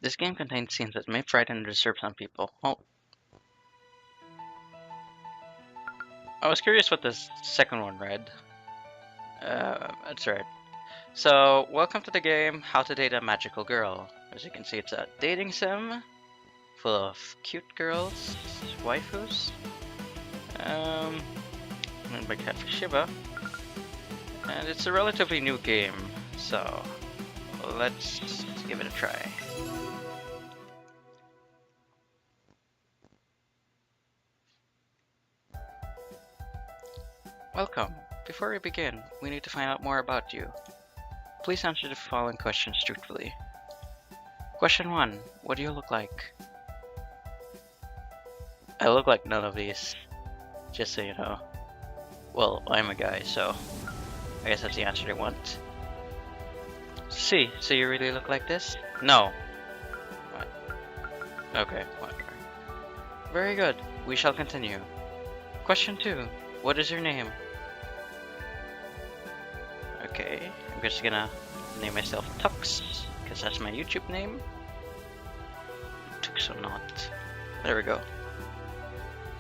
This game contains scenes that may frighten and disturb some people. Oh, I was curious what this second one read. That's right. So, welcome to the game How to Date a Magical Girl. As you can see, it's a dating sim full of cute girls, waifus, made by Cafe Shiba, and it's a relatively new game, so let's give it a try. Welcome. Before we begin, we need to find out more about you. Please answer the following questions truthfully. Question 1. What do you look like? I look like none of these, just so you know. Well, I'm a guy, so I guess that's the answer they want. C. So you really look like this? No. What? Okay, whatever. Very good. We shall continue. Question 2. What is your name? Okay, I'm just gonna name myself Tux, because that's my YouTube name. TuxoNaught. There we go.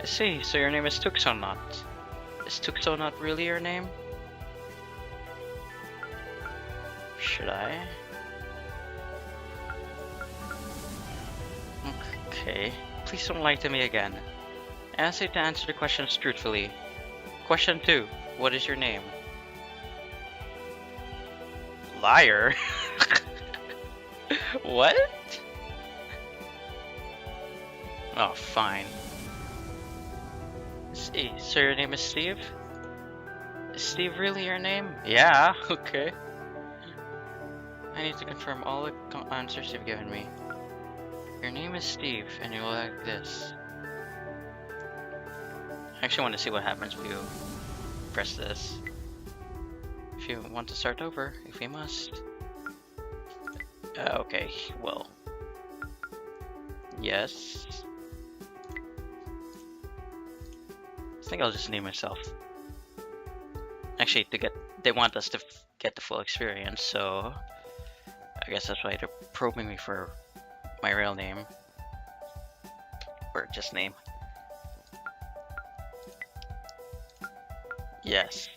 I see, so your name is TuxoNaught. Is TuxoNaught really your name? Should I? Okay, please don't lie to me again. I ask you to answer the questions truthfully. Question 2. What is your name? Liar? What? Oh, fine. See, so your name is Steve? Is Steve really your name? Yeah, okay. I need to confirm all the answers you've given me. Your name is Steve, and you look like this. I actually want to see what happens if you press this. If you want to start over, if you must. Okay, well. Yes. I think I'll just name myself. Actually, they want us to get the full experience, so I guess that's why they're probing me for my real name. Or just name. Yes.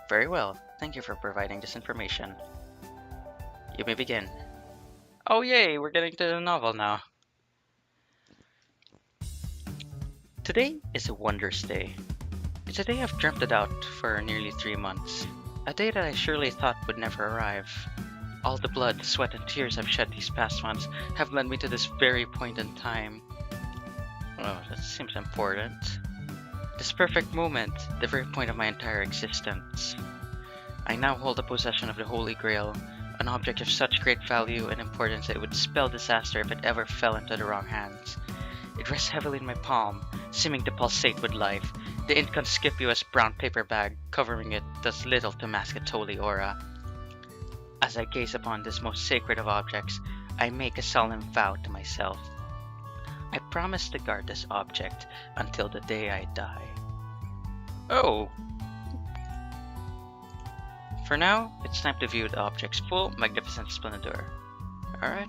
Very well. Thank you for providing this information. You may begin. Oh yay, we're getting to the novel now. Today is a wondrous day. It's a day I've dreamt about for nearly 3 months. A day that I surely thought would never arrive. All the blood, sweat, and tears I've shed these past months have led me to this very point in time. Oh, that seems important. This perfect moment, the very point of my entire existence. I now hold the possession of the Holy Grail, an object of such great value and importance that it would spell disaster if it ever fell into the wrong hands. It rests heavily in my palm, seeming to pulsate with life. The inconspicuous brown paper bag covering it does little to mask its holy aura. As I gaze upon this most sacred of objects, I make a solemn vow to myself. I promise to guard this object until the day I die. Oh! For now, it's time to view the object's full, magnificent splendor. Alright,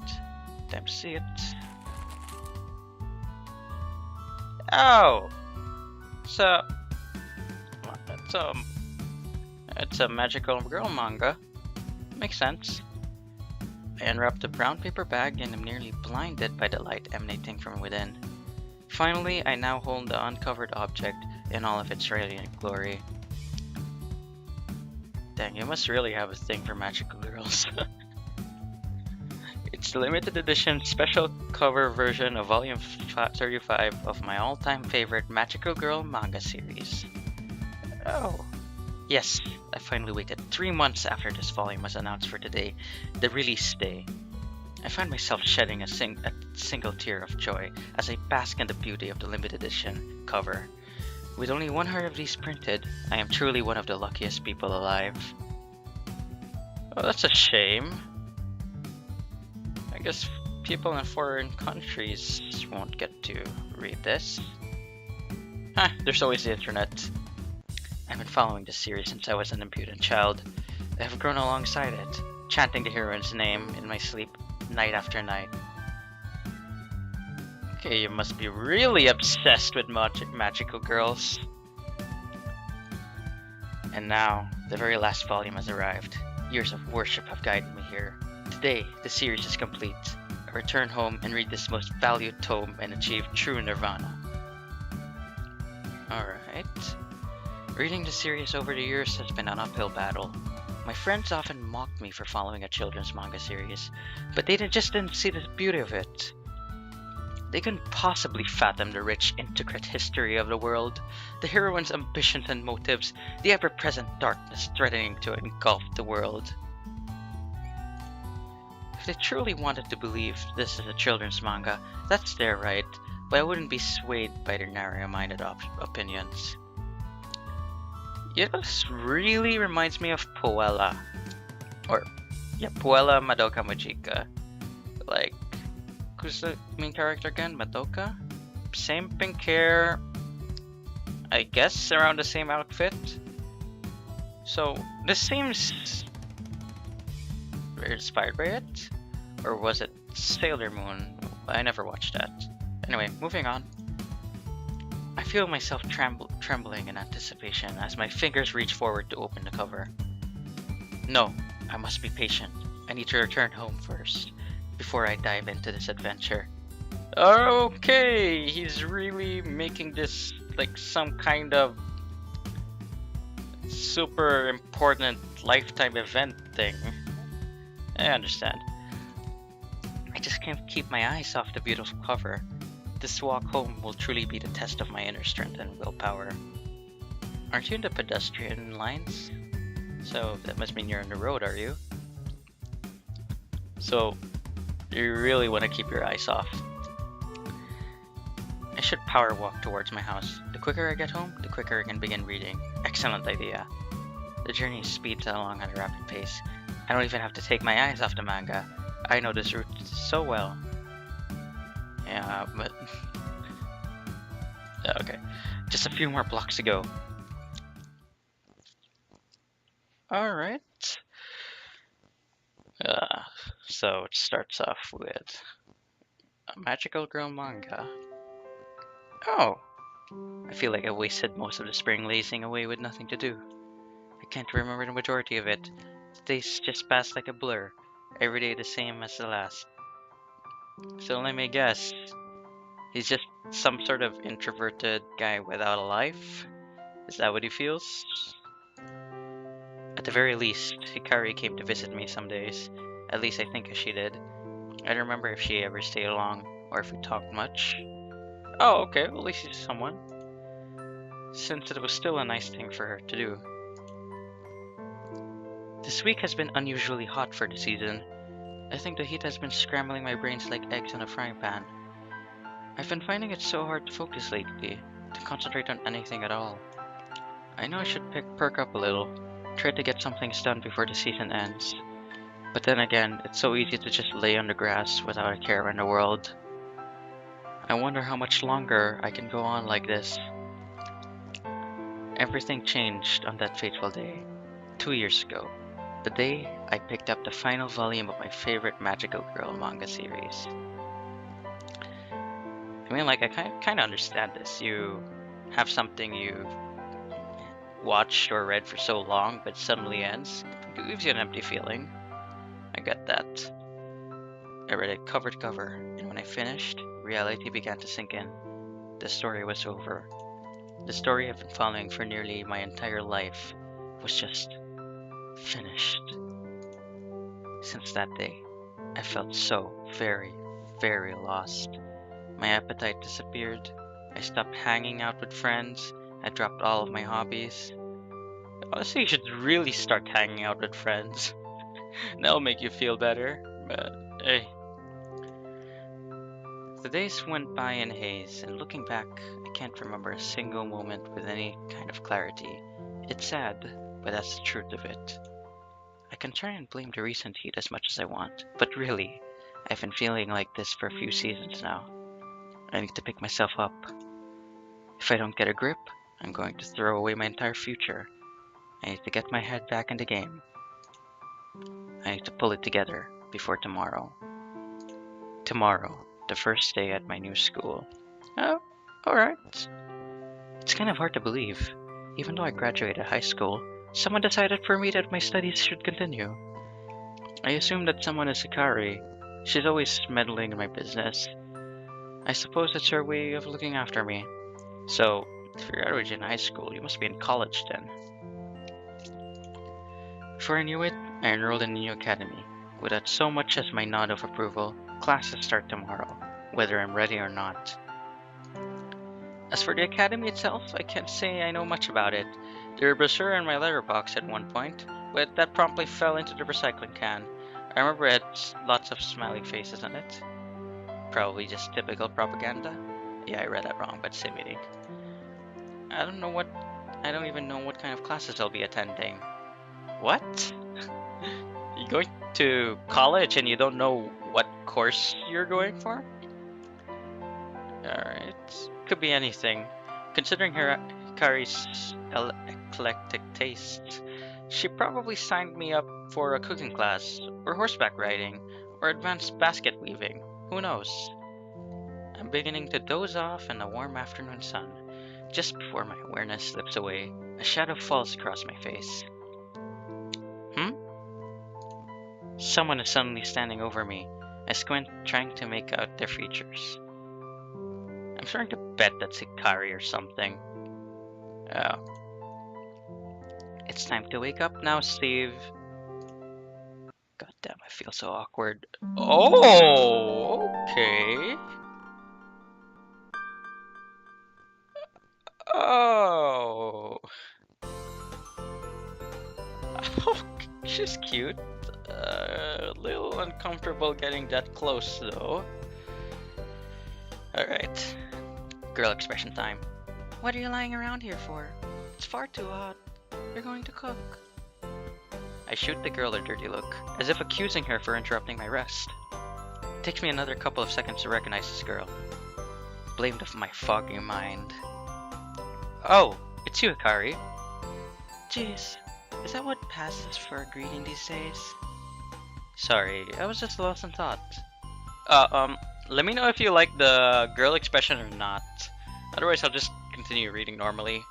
time to see it. Oh! So, it's a magical girl manga. Makes sense. I unwrap the brown paper bag and am nearly blinded by the light emanating from within. Finally, I now hold the uncovered object in all of its radiant glory. Dang, you must really have a thing for magical girls. It's the limited edition special cover version of volume 35 of my all-time favorite magical girl manga series. Oh. Yes, I finally waited 3 months after this volume was announced for today, the release day. I find myself shedding a single tear of joy as I bask in the beauty of the limited edition cover. With only 100 of these printed, I am truly one of the luckiest people alive. Oh, that's a shame. I guess people in foreign countries won't get to read this. There's always the internet. I've been following this series since I was an impudent child. I have grown alongside it, chanting the heroine's name in my sleep night after night. Okay, you must be really obsessed with magical girls. And now, the very last volume has arrived. Years of worship have guided me here. Today, the series is complete. I return home and read this most valued tome and achieve true nirvana. Alright. Reading the series over the years has been an uphill battle. My friends often mocked me for following a children's manga series, but they just didn't see the beauty of it. They couldn't possibly fathom the rich, intricate history of the world, the heroine's ambitions and motives, the ever-present darkness threatening to engulf the world. If they truly wanted to believe this is a children's manga, that's their right, but I wouldn't be swayed by their narrow-minded opinions. You know, this really reminds me of Puella. Puella Madoka Magica. Like, who's the main character again? Madoka? Same pink hair. I guess around the same outfit. So, this seems very inspired by it? Or was it Sailor Moon? I never watched that. Anyway, moving on. I feel myself trembling in anticipation as my fingers reach forward to open the cover. No, I must be patient. I need to return home first, before I dive into this adventure. Okay, he's really making this like some kind of super important lifetime event thing. I understand. I just can't keep my eyes off the beautiful cover. This walk home will truly be the test of my inner strength and willpower. Aren't you in the pedestrian lines? So that must mean you're on the road, are you? So you really want to keep your eyes off. I should power walk towards my house. The quicker I get home, the quicker I can begin reading. Excellent idea. The journey speeds along at a rapid pace. I don't even have to take my eyes off the manga. I know this route so well. Yeah, but... okay. Just a few more blocks to go. Alright. So it starts off with a magical girl manga. Oh! I feel like I wasted most of the spring lazing away with nothing to do. I can't remember the majority of it. The days just passed like a blur. Every day the same as the last. So let me guess. He's just some sort of introverted guy without a life? Is that what he feels? At the very least, Hikari came to visit me some days. At least I think she did. I don't remember if she ever stayed long, or if we talked much. Oh, okay, well, at least she's someone. Since it was still a nice thing for her to do. This week has been unusually hot for the season. I think the heat has been scrambling my brains like eggs in a frying pan. I've been finding it so hard to focus lately, to concentrate on anything at all. I know I should perk up a little, try to get some things done before the season ends. But then again, it's so easy to just lay on the grass without a care in the world. I wonder how much longer I can go on like this. Everything changed on that fateful day, 2 years ago. The day I picked up the final volume of my favorite magical girl manga series. I mean, like, I kind of understand this. You have something you've watched or read for so long, but suddenly ends. It gives you an empty feeling. I get that. I read it cover to cover, and when I finished, reality began to sink in. The story was over. The story I've been following for nearly my entire life was just finished. Since that day, I felt so very, very lost. My appetite disappeared. I stopped hanging out with friends. I dropped all of my hobbies. Honestly, you should really start hanging out with friends. That'll make you feel better. But hey. The days went by in haze, and looking back, I can't remember a single moment with any kind of clarity. It's sad, but that's the truth of it. I can try and blame the recent heat as much as I want, but really, I've been feeling like this for a few seasons now. I need to pick myself up. If I don't get a grip, I'm going to throw away my entire future. I need to get my head back in the game. I need to pull it together before tomorrow. Tomorrow The first day at my new school. Oh, alright. It's kind of hard to believe. Even though I graduated high school, someone decided for me that my studies should continue. I assume that someone is Hikari. She's always meddling in my business. I suppose it's her way of looking after me. So, if you graduated in high school, you must be in college then. Before I knew it, I enrolled in a new academy. Without so much as my nod of approval, classes start tomorrow, whether I'm ready or not. As for the academy itself, I can't say I know much about it. There were a brochure in my letterbox at one point, but that promptly fell into the recycling can. I remember it had lots of smiley faces on it. Probably just typical propaganda. Yeah, I read that wrong, but same meaning. I don't even know what kind of classes I'll be attending. What? You going to college and you don't know what course you're going for? Alright. Could be anything. Considering Hikari's eclectic taste, she probably signed me up for a cooking class, or horseback riding, or advanced basket weaving. Who knows? I'm beginning to doze off in the warm afternoon sun. Just before my awareness slips away, a shadow falls across my face. Someone is suddenly standing over me. I squint, trying to make out their features. I'm starting to bet that's Hikari or something. Oh. It's time to wake up now, Steve. God damn, I feel so awkward. Oh, okay. Oh. She's cute. A little uncomfortable getting that close, though. Alright. Girl expression time. What are you lying around here for? It's far too hot. You're going to cook. I shoot the girl a dirty look, as if accusing her for interrupting my rest. It takes me another couple of seconds to recognize this girl. Blamed of my foggy mind. Oh, it's you, Hikari. Jeez, is that what passes for a greeting these days? Sorry, I was just lost in thought. Let me know if you like the girl expression or not. Otherwise, I'll just continue reading normally.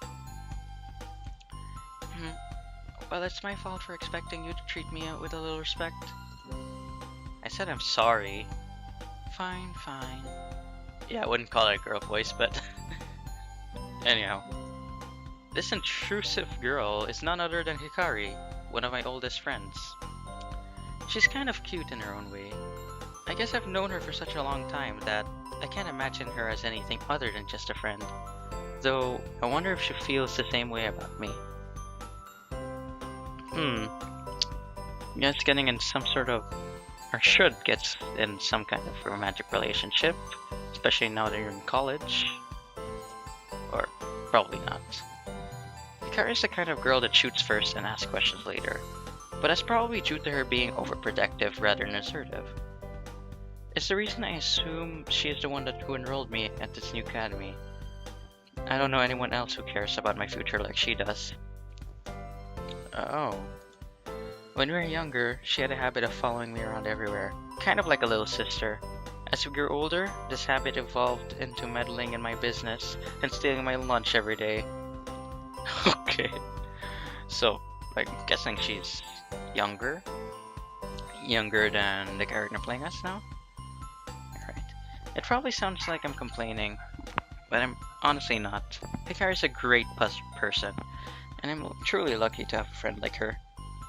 Well, it's my fault for expecting you to treat me with a little respect. I said I'm sorry. Fine, fine. Yeah, I wouldn't call it a girl voice, but... Anyhow. This intrusive girl is none other than Hikari, one of my oldest friends. She's kind of cute in her own way. I guess I've known her for such a long time that I can't imagine her as anything other than just a friend. Though, I wonder if she feels the same way about me. Yes, getting in some sort of, or should get in some kind of romantic relationship, especially now that you're in college. Or probably not. Hikari's the kind of girl that shoots first and asks questions later, but that's probably due to her being overprotective rather than assertive. It's the reason I assume she is the one who enrolled me at this new academy. I don't know anyone else who cares about my future like she does. Oh. When we were younger, she had a habit of following me around everywhere, kind of like a little sister. As we grew older, this habit evolved into meddling in my business and stealing my lunch every day. Okay. So, I'm guessing she's younger? Younger than the character playing us now? Alright. It probably sounds like I'm complaining, but I'm honestly not. Hikari's a great person, and I'm truly lucky to have a friend like her.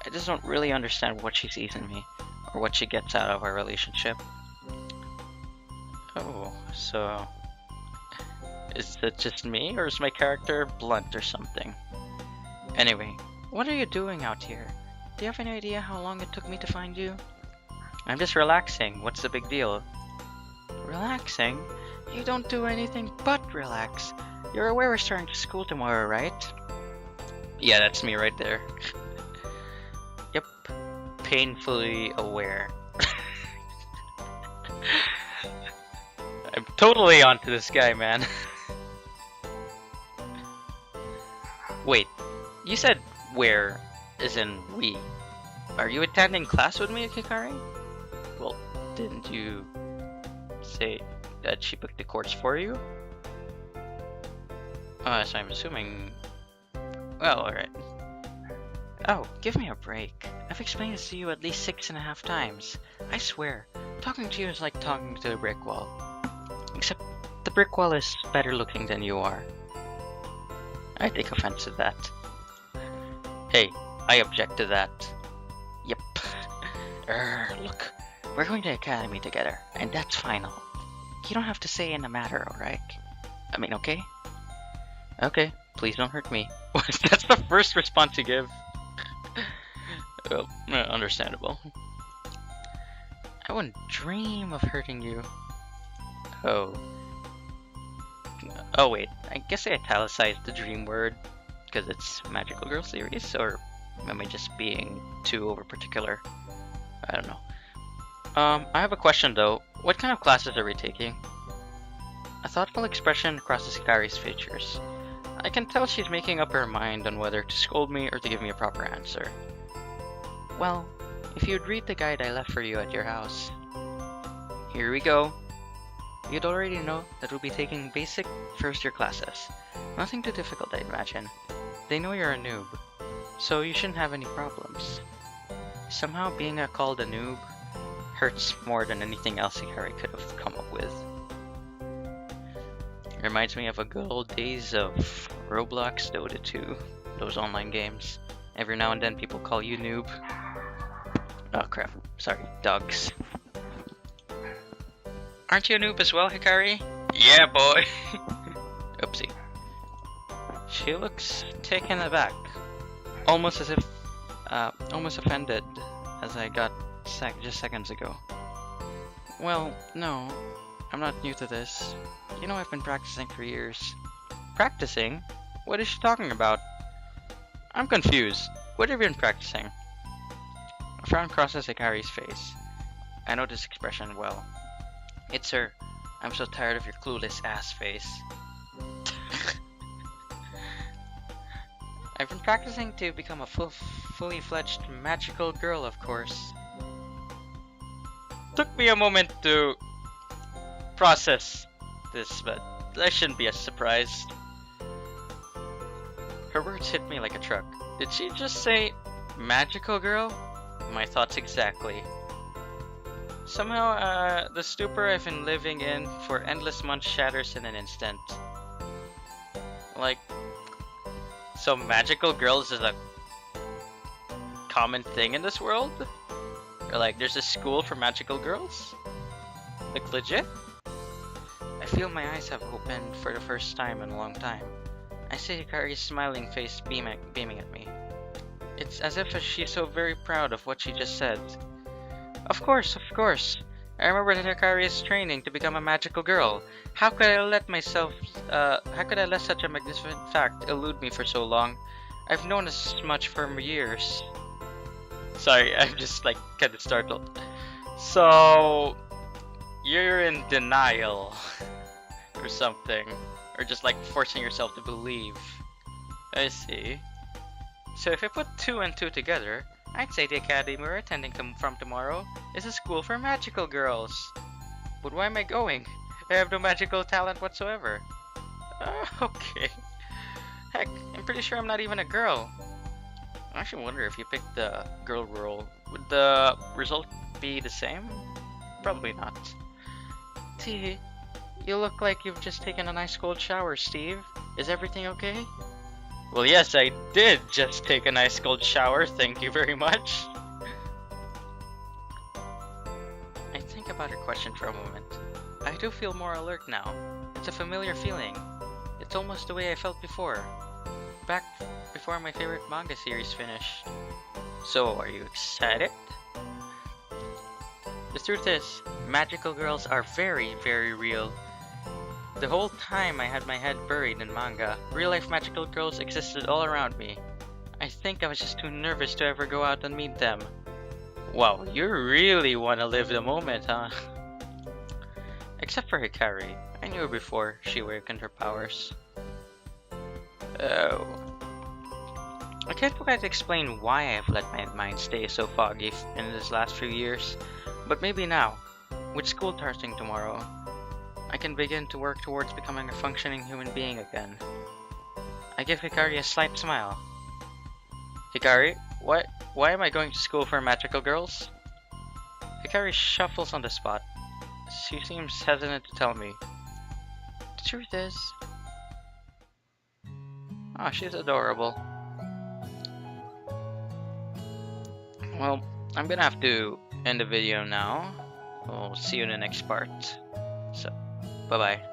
I just don't really understand what she sees in me, or what she gets out of our relationship. Oh, so... is it just me, or is my character blunt or something? Anyway, what are you doing out here? Do you have any idea how long it took me to find you? I'm just relaxing. What's the big deal? Relaxing? You don't do anything but relax. You're aware we're starting school tomorrow, right? Yeah, that's me right there. Yep. Painfully aware. I'm totally onto this guy, man. Wait, you said where, as in we. Are you attending class with me, Hikari? Well, didn't you say... that she booked the course for you? So I'm assuming... Well, alright. Oh, give me a break. I've explained this to you at least 6.5 times. I swear, talking to you is like talking to a brick wall. Except the brick wall is better looking than you are. I take offense to that. Hey, I object to that. Yep. Look, we're going to academy together, and that's final. You don't have to say in the matter, alright? I mean, okay? Okay, please don't hurt me. That's the first response you give. Well, understandable. I wouldn't dream of hurting you. Oh. Oh wait, I guess I italicized the dream word because it's Magical Girl series, or am I just being too over particular? I don't know. I have a question though. What kind of classes are we taking? A thoughtful expression crosses Hikari's features. I can tell she's making up her mind on whether to scold me or to give me a proper answer. Well, if you'd read the guide I left for you at your house. Here we go. You'd already know that we'll be taking basic first-year classes. Nothing too difficult, I imagine. They know you're a noob, so you shouldn't have any problems. Somehow being called a noob hurts more than anything else Hikari could have come up with. Reminds me of a good old days of Roblox, Dota 2, those online games. Every now and then people call you noob. Oh crap, sorry, dogs. Aren't you a noob as well, Hikari? Yeah, boy! Oopsie. She looks taken aback. Almost as if, almost offended, as I got just seconds ago. Well, no, I'm not new to this. You know I've been practicing for years. Practicing? What is she talking about? I'm confused. What have you been practicing? A frown crosses Hikari's face. I know this expression well. It's her, I'm so tired of your clueless ass face. I've been practicing to become a fully fledged magical girl, of course. Took me a moment to process this, but that shouldn't be a surprise. Her words hit me like a truck. Did she just say magical girl? My thoughts exactly. Somehow, the stupor I've been living in for endless months shatters in an instant. Like, so magical girls is a common thing in this world? Or like, there's a school for magical girls? Like, legit? I feel my eyes have opened for the first time in a long time. I see Hikari's smiling face beaming at me. It's as if she's so very proud of what she just said. Of course, of course. I remember that Hikari is training to become a magical girl. How could I let such a magnificent fact elude me for so long? I've known as much for years. Sorry, I'm just like kind of startled. So, you're in denial or something, or just like forcing yourself to believe. I see. So if I put 2 and 2 together, I'd say the academy we're attending from tomorrow is a school for magical girls. But why am I going? I have no magical talent whatsoever. Okay. Heck, I'm pretty sure I'm not even a girl. I actually wonder if you picked the girl role, would the result be the same? Probably not. T, you look like you've just taken a nice cold shower, Steve. Is everything okay? Well, yes, I did just take a nice cold shower, thank you very much. I think about her question for a moment. I do feel more alert now. It's a familiar feeling. It's almost the way I felt before. Back before my favorite manga series finished. So, are you excited? The truth is, magical girls are very, very real. The whole time I had my head buried in manga, real-life magical girls existed all around me. I think I was just too nervous to ever go out and meet them. Wow, you really want to live the moment, huh? Except for Hikari. I knew her before she awakened her powers. Oh. I can't quite explain why I've let my mind stay so foggy in these last few years, but maybe now, with school starting tomorrow, I can begin to work towards becoming a functioning human being again. I give Hikari a slight smile. Hikari, why am I going to school for magical girls? Hikari shuffles on the spot. She seems hesitant to tell me. The truth is... Oh, she's adorable. Well, I'm gonna have to end the video now. We'll see you in the next part. So, bye-bye.